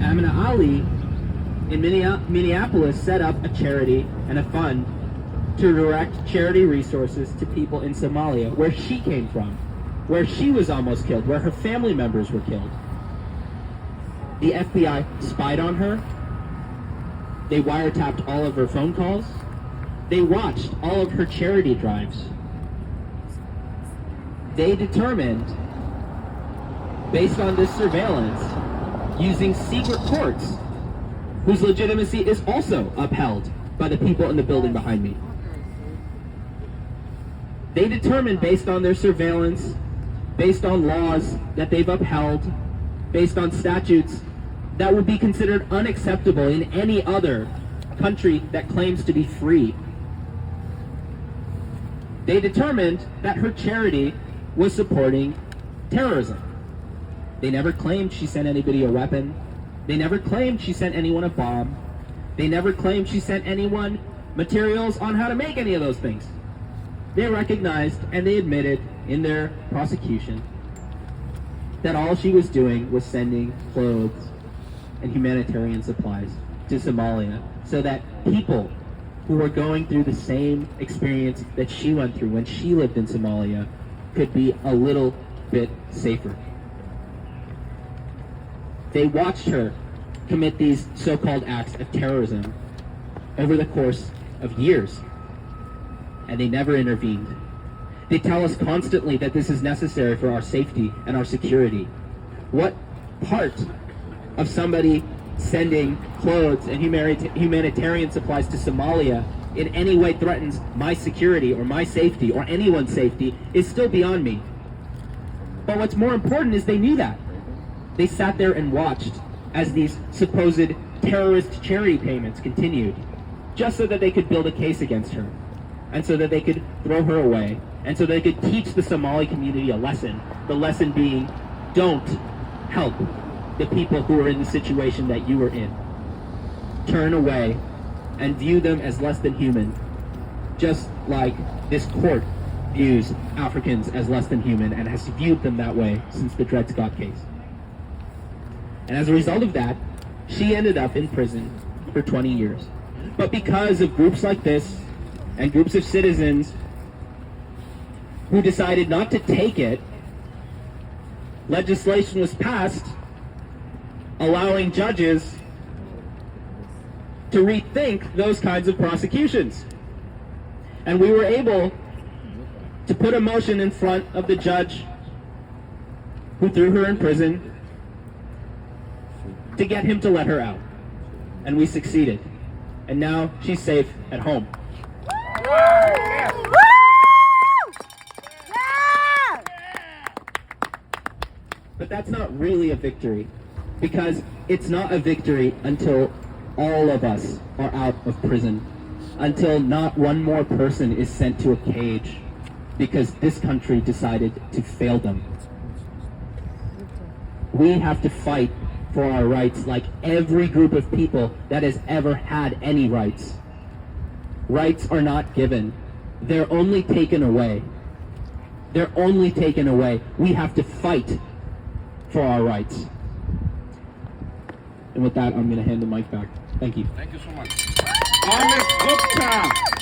Amina Ali in Minneapolis set up a charity and a fund to direct charity resources to people in Somalia, where she came from, where she was almost killed, where her family members were killed. The FBI spied on her. They wiretapped all of her phone calls. They watched all of her charity drives. They determined, based on this surveillance, using secret courts, whose legitimacy is also upheld by the people in the building behind me. They determined, based on their surveillance, based on laws that they've upheld, based on statutes that would be considered unacceptable in any other country that claims to be free. They determined that her charity was supporting terrorism. They never claimed she sent anybody a weapon. They never claimed she sent anyone a bomb. They never claimed she sent anyone materials on how to make any of those things. They recognized and they admitted in their prosecution that all she was doing was sending clothes and humanitarian supplies to Somalia so that people who were going through the same experience that she went through when she lived in Somalia could be a little bit safer. They watched her commit these so-called acts of terrorism over the course of years, and they never intervened. They tell us constantly that this is necessary for our safety and our security. What part of somebody sending clothes and humanitarian supplies to Somalia in any way threatens my security or my safety or anyone's safety is still beyond me. But what's more important is they knew that. They sat there and watched as these supposed terrorist charity payments continued, just so that they could build a case against her, and so that they could throw her away, and so they could teach the Somali community a lesson. The lesson being, don't help the people who are in the situation that you were in. Turn away and view them as less than human, just like this court views Africans as less than human and has viewed them that way since the Dred Scott case. And as a result of that, she ended up in prison for 20 years. But because of groups like this and groups of citizens who decided not to take it, legislation was passed allowing judges to rethink those kinds of prosecutions. And we were able to put a motion in front of the judge who threw her in prison to get him to let her out. And we succeeded. And now she's safe at home. But that's not really a victory, because it's not a victory until all of us are out of prison, until not one more person is sent to a cage because this country decided to fail them. We have to fight for our rights like every group of people that has ever had any rights. Rights are not given. They're only taken away. They're only taken away. We have to fight for our rights. And with that, I'm going to hand the mic back. Thank you. Thank you so much. Amith Gupta.